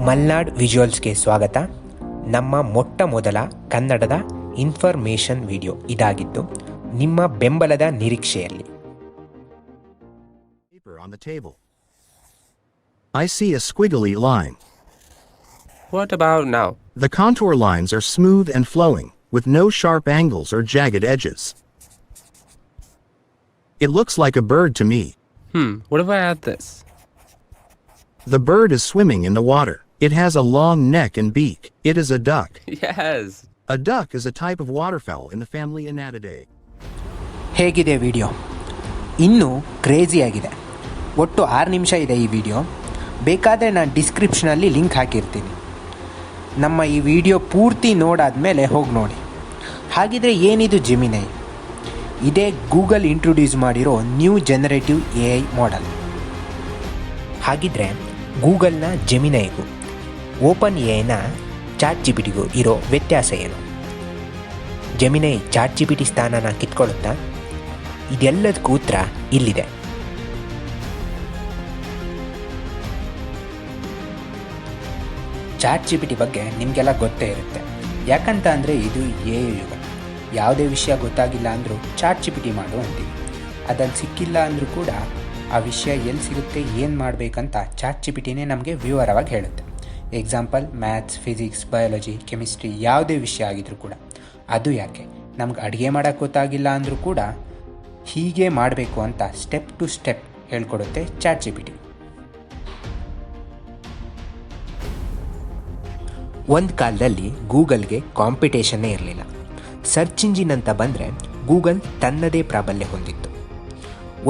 ಮಲ್ನಾಡ್ ವಿಜುವಲ್ಸ್ಗೆ ಸ್ವಾಗತ. ನಮ್ಮ ಮೊಟ್ಟ ಮೊದಲ ಕನ್ನಡದ ಇನ್ಫಾರ್ಮೇಷನ್ ವಿಡಿಯೋ ಇದಾಗಿದ್ದು ನಿಮ್ಮ ಬೆಂಬಲದ ನಿರೀಕ್ಷೆಯಲ್ಲಿ. On the table. I see a squiggly line. What about now? The contour lines are smooth and flowing, with no sharp angles or jagged edges. It looks like a bird to me. What if I add this? The bird is swimming in the water. It has a long neck and beak. It is a duck. Yes. A duck is a type of waterfowl in the family Anatidae. ಹೇಗಿದೆ video? ಇನ್ನೂ ಕ್ರೇಜಿಯಾಗಿದೆ. ಒಟ್ಟು 6 ನಿಮಿಷ ಇದೆ ಈ video. ಬೇಕಾದರೆ ನಾನು ಡಿಸ್ಕ್ರಿಪ್ಷನಲ್ಲಿ link ಹಾಕಿರ್ತೀನಿ. ನಮ್ಮ ಈ ವಿಡಿಯೋ ಪೂರ್ತಿ ನೋಡಾದ್ಮೇಲೆ ಹೋಗಿ ನೋಡಿ. ಹಾಗಿದ್ರೆ ಏನಿದು ಜೆಮಿನೈ? ಇದೇ ಗೂಗಲ್ ಇಂಟ್ರೊಡ್ಯೂಸ್ ಮಾಡಿರೋ ನ್ಯೂ ಜನರೇಟಿವ್ AI ಮಾಡೆಲ್. ಹಾಗಿದ್ರೆ ಗೂಗಲ್ನ ಜೆಮಿನೈಗೂ OpenAIನ ChatGPTಗೂ ಇರೋ ವ್ಯತ್ಯಾಸ ಏನು? ಜೆಮಿನೈ ChatGPT ಸ್ಥಾನನ ಕಿತ್ಕೊಳ್ಳುತ್ತಾ? ಇದೆಲ್ಲದಕ್ಕೂ ಉತ್ತರ ಇಲ್ಲಿದೆ. ChatGPT ಬಗ್ಗೆ ನಿಮಗೆಲ್ಲ ಗೊತ್ತೇ ಇರುತ್ತೆ. ಯಾಕಂತ ಅಂದರೆ ಇದು AI ಯುಗ. ಯಾವುದೇ ವಿಷಯ ಗೊತ್ತಾಗಿಲ್ಲ ಅಂದರೂ ChatGPT ಮಾಡು ಅಂತೀವಿ. ಅದಲ್ಲಿ ಸಿಕ್ಕಿಲ್ಲ ಅಂದರೂ ಕೂಡ ಆ ವಿಷಯ ಎಲ್ಲಿ ಸಿಗುತ್ತೆ, ಏನು ಮಾಡಬೇಕಂತ ChatGPTನೇ ನಮಗೆ ವಿವರವಾಗಿ ಹೇಳುತ್ತೆ. Example maths, physics, biology, chemistry ಯಾವುದೇ ವಿಷಯ ಆಗಿದ್ರೂ ಕೂಡ. ಅದು ಯಾಕೆ, ನಮ್ಗೆ ಅಡುಗೆ ಮಾಡೋಕ್ಕೆ ಗೊತ್ತಾಗಿಲ್ಲ ಅಂದರೂ ಕೂಡ ಹೀಗೆ ಮಾಡಬೇಕು ಅಂತ ಸ್ಟೆಪ್ ಟು ಸ್ಟೆಪ್ ಹೇಳ್ಕೊಡುತ್ತೆ ChatGPT. ಒಂದು ಕಾಲದಲ್ಲಿ ಗೂಗಲ್ಗೆ ಕಾಂಪಿಟೇಷನ್ನೇ ಇರಲಿಲ್ಲ. ಸರ್ಚ್ ಇಂಜಿನ್ ಅಂತ ಬಂದರೆ ಗೂಗಲ್ ತನ್ನದೇ ಪ್ರಾಬಲ್ಯ ಹೊಂದಿತ್ತು.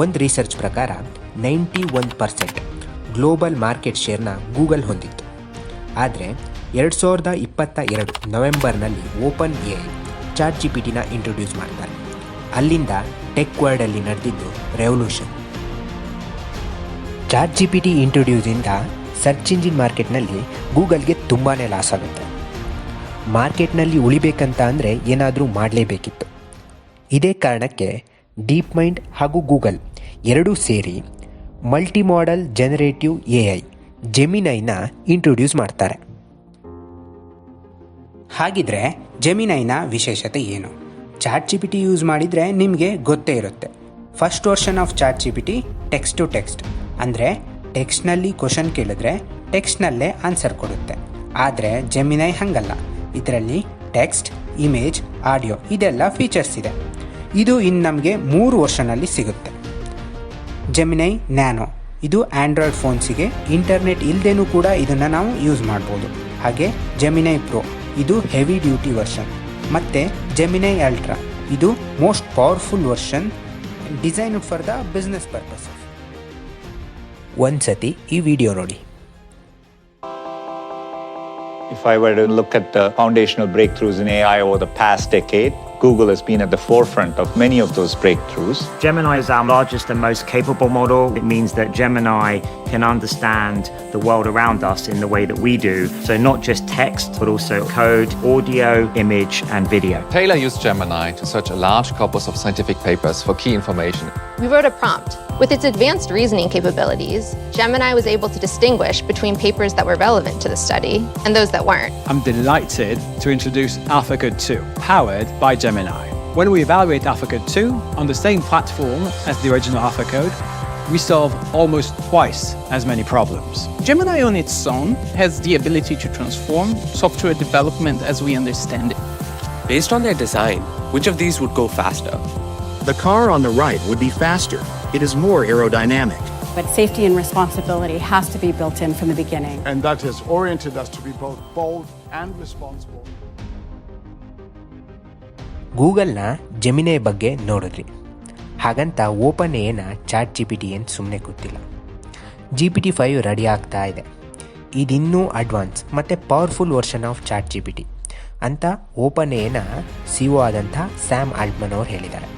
ಒಂದು ರಿಸರ್ಚ್ ಪ್ರಕಾರ 91% ಗ್ಲೋಬಲ್ ಮಾರ್ಕೆಟ್ ಶೇರ್ನ ಗೂಗಲ್ ಹೊಂದಿತ್ತು. ಆದರೆ 2022 ನವೆಂಬರ್ನಲ್ಲಿ OpenAI ChatGPTನ ಇಂಟ್ರೊಡ್ಯೂಸ್ ಮಾಡ್ತಾರೆ. ಅಲ್ಲಿಂದ ಟೆಕ್ ವರ್ಲ್ಡಲ್ಲಿ ನಡೆದಿದ್ದು ರೆವಲ್ಯೂಷನ್. ChatGPT ಇಂಟ್ರೊಡ್ಯೂಸಿಂದ ಸರ್ಚ್ ಇಂಜಿನ್ ಮಾರ್ಕೆಟ್ನಲ್ಲಿ ಗೂಗಲ್ಗೆ ತುಂಬಾ ಲಾಸ್ ಆಗುತ್ತೆ. ಮಾರ್ಕೆಟ್ನಲ್ಲಿ ಉಳಿಬೇಕಂತ ಅಂದರೆ ಏನಾದರೂ ಮಾಡಲೇಬೇಕಿತ್ತು. ಇದೇ ಕಾರಣಕ್ಕೆ ಡೀಪ್ ಮೈಂಡ್ ಹಾಗೂ ಗೂಗಲ್ ಎರಡೂ ಸೇರಿ ಮಲ್ಟಿ ಮಾಡೆಲ್ ಜನರೇಟಿವ್ AI ಜೆಮಿನೈನ ಇಂಟ್ರೊಡ್ಯೂಸ್ ಮಾಡ್ತಾರೆ. ಹಾಗಿದ್ರೆ ಜೆಮಿನೈನ ವಿಶೇಷತೆ ಏನು? ChatGPT ಯೂಸ್ ಮಾಡಿದರೆ ನಿಮಗೆ ಗೊತ್ತೇ ಇರುತ್ತೆ. First version of ChatGPT text to text, ಅಂದರೆ ಟೆಕ್ಸ್ಟ್ನಲ್ಲಿ ಕ್ವಶನ್ ಕೇಳಿದ್ರೆ ಟೆಕ್ಸ್ಟ್ನಲ್ಲೇ ಆನ್ಸರ್ ಕೊಡುತ್ತೆ. ಆದರೆ ಜೆಮಿನೈ ಹಾಗಲ್ಲ. ಇದರಲ್ಲಿ ಟೆಕ್ಸ್ಟ್, ಇಮೇಜ್, ಆಡಿಯೋ ಇದೆಲ್ಲ ಫೀಚರ್ಸ್ ಇದೆ. ಇದು ಇನ್ನು ನಮಗೆ 3 ವರ್ಷನಲ್ಲಿ ಸಿಗುತ್ತೆ. ಜೆಮಿನೈ ನ್ಯಾನೋ, ಇದು ಆಂಡ್ರಾಯ್ಡ್ ಫೋನ್ಸಿಗೆ ಇಂಟರ್ನೆಟ್ ಇಲ್ಲದೇನೂ ಕೂಡ ಇದನ್ನು ನಾವು ಯೂಸ್ ಮಾಡ್ಬೋದು. ಹಾಗೆ ಜೆಮಿನೈ ಪ್ರೋ, ಇದು ಹೆವಿ ಡ್ಯೂಟಿ ವರ್ಷನ್. ಮತ್ತು ಜೆಮಿನೈ ಅಲ್ಟ್ರಾ, ಇದು most powerful version, designed for the business purpose. ಒಂದು ಸತಿ ಈ ವಿಡಿಯೋ ನೋಡಿ. If I were to look at the foundational breakthroughs in AI over the past decade, Google has been at the forefront of many of those breakthroughs. Gemini is our largest and most capable model. It means that Gemini can understand the world around us in the way that we do. So not just text, but also code, audio, image, and video. Taylor used Gemini to search a large corpus of scientific papers for key information. We wrote a prompt. With its advanced reasoning capabilities, Gemini was able to distinguish between papers that were relevant to the study and those that weren't. I'm delighted to introduce AlphaCode 2, powered by Gemini. When we evaluate AlphaCode 2 on the same platform as the original AlphaCode, we solve almost twice as many problems. Gemini on its own has the ability to transform software development as we understand it. Based on their design, which of these would go faster? The car on the right would be faster. It is more aerodynamic. But safety and responsibility has to be built in from the beginning. And that has oriented us to be both bold and responsible. ಗೂಗಲ್ನ ಜೆಮಿನೈ ಬಗ್ಗೆ ನೋಡಿದ್ರಿ. ಹಾಗಂತ OpenAIನ ChatGPT ಏನು ಸುಮ್ಮನೆ ಕೂತಿಲ್ಲ. GPT-5 ready ಆಗ್ತಾ ಇದೆ. ಇದಿನ್ನೂ advance ಮತ್ತು powerful version of ChatGPT ಅಂತ OpenAIನ CEO ಆದಂಥ ಸ್ಯಾಮ್ ಆಲ್ಟ್ಮನ್ ಅವರು ಹೇಳಿದ್ದಾರೆ.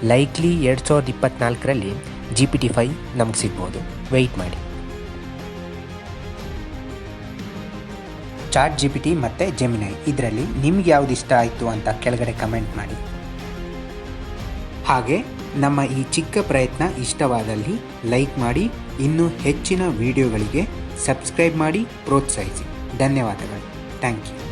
ಲೈಕ್ಲಿ 2024ರಲ್ಲಿ GPT-5 ನಮ್ಗೆ ಸಿಗ್ಬೋದು. ವೆಯ್ಟ್ ಮಾಡಿ. ChatGPT ಮತ್ತು ಜೆಮಿನೈ ಇದರಲ್ಲಿ ನಿಮ್ಗೆ ಯಾವ್ದು ಇಷ್ಟ ಆಯಿತು ಅಂತ ಕೆಳಗಡೆ ಕಮೆಂಟ್ ಮಾಡಿ. ಹಾಗೆ ನಮ್ಮ ಈ ಚಿಕ್ಕ ಪ್ರಯತ್ನ ಇಷ್ಟವಾದಲ್ಲಿ ಲೈಕ್ ಮಾಡಿ. ಇನ್ನೂ ಹೆಚ್ಚಿನ ವಿಡಿಯೋಗಳಿಗೆ ಸಬ್ಸ್ಕ್ರೈಬ್ ಮಾಡಿ, ಪ್ರೋತ್ಸಾಹಿಸಿ. ಧನ್ಯವಾದಗಳು. Thank you.